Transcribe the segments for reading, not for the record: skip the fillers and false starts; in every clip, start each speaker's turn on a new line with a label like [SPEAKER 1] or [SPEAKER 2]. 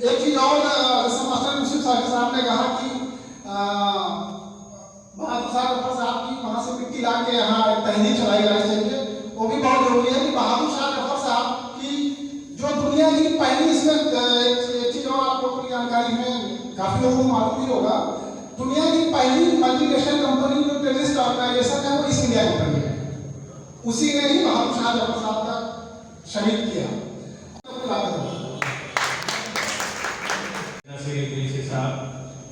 [SPEAKER 1] एक चीज और जैसे मास्टर मुंशी साहब ने कहा कि बहादुर साहब की वहाँ से मिट्टी ला के यहाँ तहरीक चलाई जानी चाहिए। वो भी बहुत जरूरी है कि बहादुर जफर साहब की जो दुनिया की पहली, इसमें एक चीज और आप लोगों की जानकारी में काफी लोगों को मालूम ही होगा, दुनिया की पहली मल्टीनेशनल कंपनी जो टेररिस्ट ऑर्गेनाइजेशन है वो ईस्ट इंडिया कंपनी है। उसी ने ही बहादुर जफर साहब का शहीद किया।
[SPEAKER 2] नसीर इदरीसी साहब,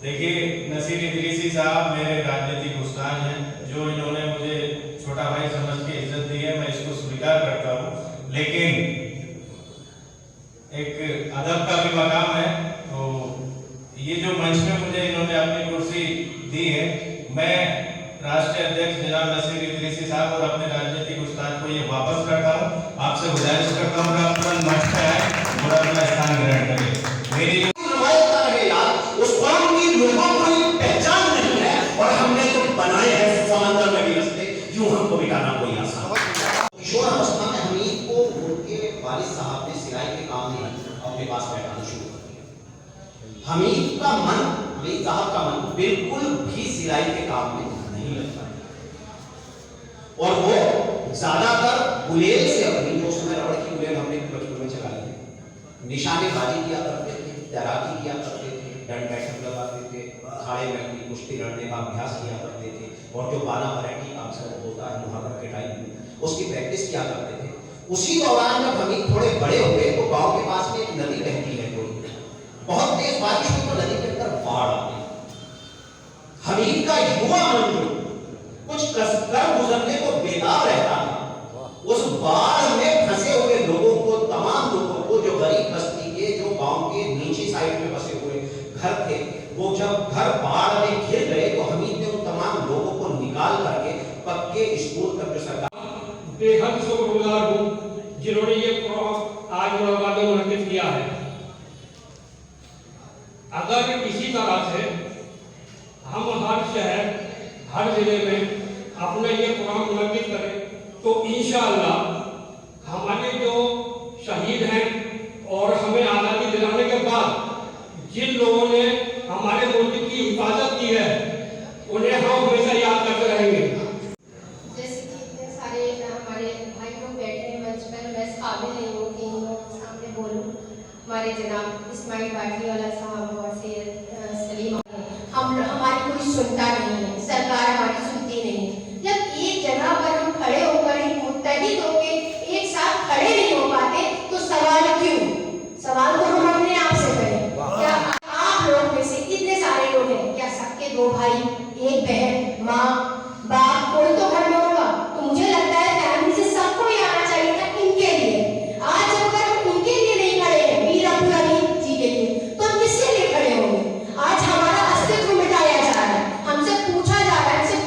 [SPEAKER 2] देखिए नसीर इदरीसी साहब मेरे राजनीतिक उस्ताद हैं। जो इन्होंने मुझे छोटा भाई समझ के इज्जत दी है, मैं इसको स्वीकार करता हूँ, लेकिन एक अदब का भी मकाम है। तो ये जो मंच में मुझे इन्होंने अपनी कुर्सी दी है, मैं राष्ट्रीय अध्यक्ष जनाब नसीर इदरीसी साहब और अपने राजनीतिक उस्ताद को ये वापस करता हूँ। आपसे गुजारिश करता हूँ कि आप तुरंत मंच पे आए और अपना स्थान ग्रहण करें। मेरी
[SPEAKER 3] उस कौम की लोगों को पहचान नहीं है और हमने तो बनाए हैं समंदर में भी रस्ते, यूं हमको मिटाना कोई आसान। किशोर अवस्था में हमीद को उनके वालिद साहब ने सिलाई के काम में अपने पास बैठाना शुरू कर दिया। हमीद साहब का मन बिल्कुल भी सिलाई के काम में नहीं लगता और वो ज्यादातर गुलेल से अपनी, जो समय रबड़ की गुलेल हमने बचपन में चलाई है, निशानेबाजी किया करते थे, तैराकी किया करते थे, दंड बैठक लगाते थे, अखाड़े में अपनी कुश्ती लड़ने का अभ्यास किया करते थे और जो बाला वैरायटी का अक्सर होता है मुहावरा के टाइम में, उसकी प्रैक्टिस किया करते थे। उसी दौरान जब हम थोड़े बड़े हुए तो गांव के पास में एक नदी बहती है, कोई बहुत तेज बारिश हुई तो नदी के अंदर बाढ़ आ गई। हमीद का युवा मन कुछ कसकर गुजरने को बेताब रहता था, उस बाढ़ में फंसे हुए लोगों को, तमाम लोगों को, जो गरीब बस्ती के, जो गांव के नीचे साइड में बसे हुए घर थे, वो जब घर बाढ़ में घिर गए तो हमीद ने उन तमाम लोगों को निकाल करके पक्के स्कूल तक, जो सरकार
[SPEAKER 4] बेहद शुक्रगुजार हूँ जिन्होंने ये प्रोग्राम आज मुरादाबाद में मुनक्किद किया है। अगर इसी तरह से हम हर शहर, हर जिले में अपने ये प्रोग्राम मुनक्किद करें तो इंशाअल्लाह हमारे जो शहीद हैं और हमें आज़ादी दिलाने के बाद जिन लोगों ने हमारे मुल्क की हिफाजत की है, उन्हें हम हमेशा याद करते रहेंगे।
[SPEAKER 5] जैसे कि इतने सारे हमारे भाई लोग बैठे हैं मंच पर, मैं काबिल नहीं हूँ कि इन लोगों के सामने बोलूँ। हमारे जनाब इस्माइल बाटलीवाला साहब और सलीम, हमारी कोई सुनता नहीं है, सरकार हमारी सुनती नहीं है। जब एक जगह पर हम खड़े होकर एक मुत्तहिद होकर एक साथ खड़े नहीं हो पाते तो सवाल क्यों? सवाल तो हम अपने आप से करें। क्या आप लोग में से इतने सारे लोग हैं, क्या सबके दो भाई, एक बहन, माँ, बाप, कोई तो घर में होगा? तो मुझे लगता है फैमिली से सबको ही आना चाहिए था इनके लिए। आज अगर हम उनके लिए नहीं खड़े हैं, वीर अब्दुल हमीद जी के लिए, तो हम किसके लिए खड़े होंगे? आज हमारा अस्तित्व मिटाया जा रहा है, हमसे पूछा जा रहा है, हमसे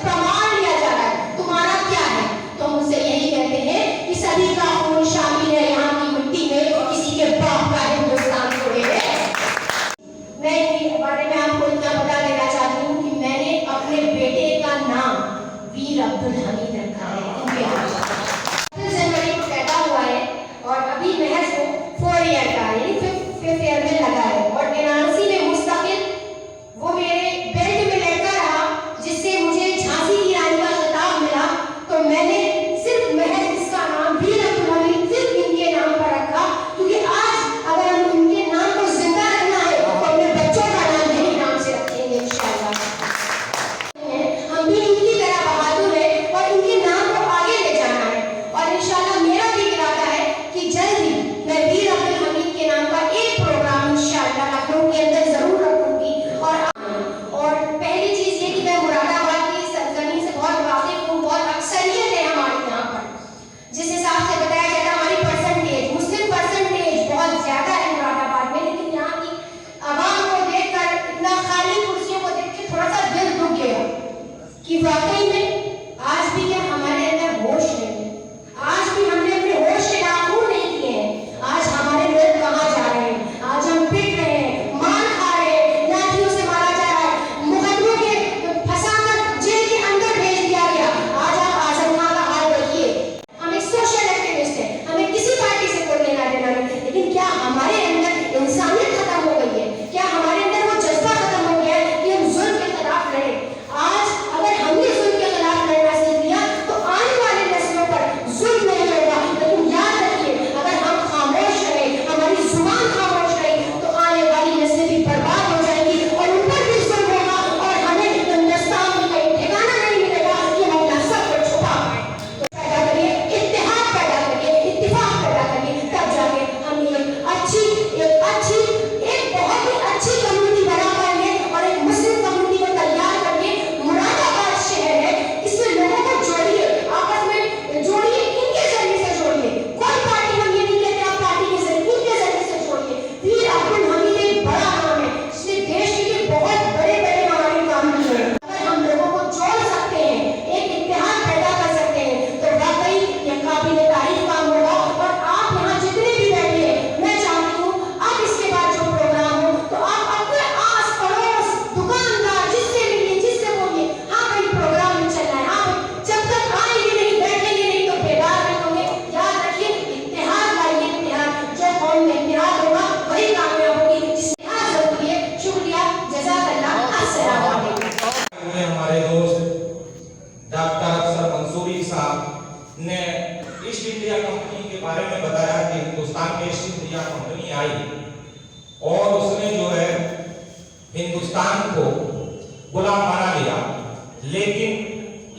[SPEAKER 6] लेकिन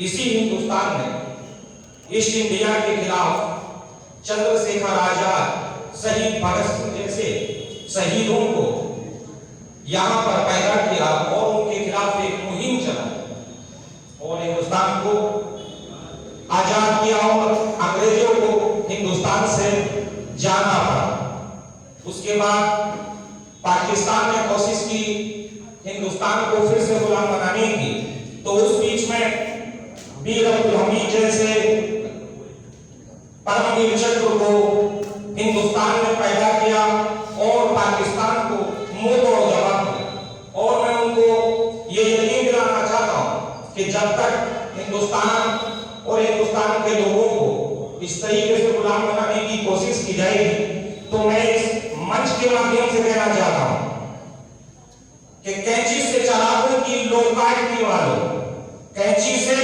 [SPEAKER 6] इसी हिंदुस्तान ने ईस्ट इंडिया के खिलाफ चंद्रशेखर आजाद, शहीद भगत सिंह जैसे शहीदों को यहाँ पर पैदा किया और उनके खिलाफ एक मुहिम चलाई और हिंदुस्तान को आजाद किया और अंग्रेजों को हिंदुस्तान से जाना पड़ा। उसके बाद पाकिस्तान ने कोशिश की हिंदुस्तान को फिर से गुलाम बनाने की, तो उस बीच में वीर अब्दुल हमीद जैसे परमवीर चक्र को हिंदुस्तान ने पैदा किया और पाकिस्तान को मुंह तोड़ जवाब दिया। और मैं उनको ये यकीन दिलाना चाहता हूं कि जब तक हिंदुस्तान और हिंदुस्तान के लोगों को इस तरीके से गुलाम बनाने की कोशिश की जाएगी, तो मैं इस मंच के माध्यम से कहना चाहता हूं कि कैंची से चरागों की लोग काटने वालों, कैंची से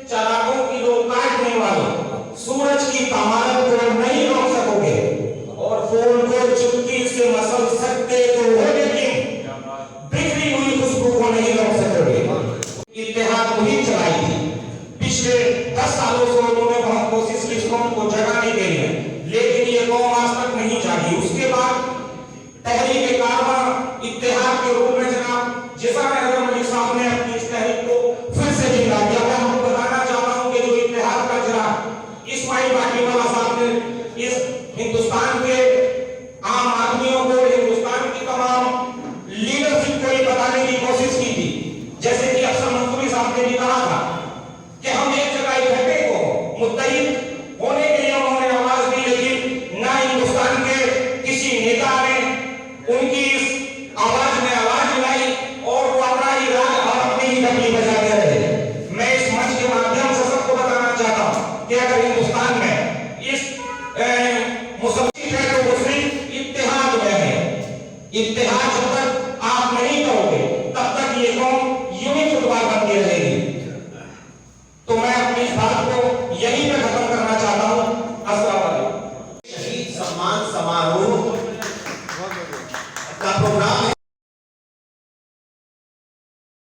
[SPEAKER 6] चरागों की लोग काटने वालों, सूरज की तमारत को नहीं रोक सकोगे और फूल को चुटकी से मसल सकते तो हो, लेकिन बिखरी हुई खुशबू को नहीं रोक सकोगे। इत्तेहाद मुहिम चलाई थी पिछले 10 सालों से, उन्होंने बहुत कोशिश की इस कौम को जगाने के लिए, लेकिन ये कौम आज तक नहीं जागी। उसके बाद तहरीक कारवां इत्तेहाद के रूप में जनाब जिसान हैदर मलिक साहब ने अपनी इस तहरीक को फिर से जिंदा किया। मैं आपको बताना चाहता हूं कि जो इत्तेहाद का चिराग इस्माइल बाटीवाला साहब ने इस हिंदुस्तान के आम आदमियों को, हिंदुस्तान की तमाम लीडरशिप को ये बताने की कोशिश की थी, जैसे कि अफसर मंसूरी साहब ने भी कहा था कि हम एक जगह इकट्ठे को मुत्तहिद होने के लिए उन्होंने आवाज दी, लेकिन ना हिंदुस्तान के किसी नेता ने उनकी इस आवाज में आवाज मिलाई और वो अपना ही राग और अपनी ही डबली बजाते रहे। मैं इस मंच के माध्यम से सबको बताना चाहता हूं कि अगर हिंदुस्तान में इस मुसलमान है तो मुस्लिम इत्तेहाद में है, इत्तेहाद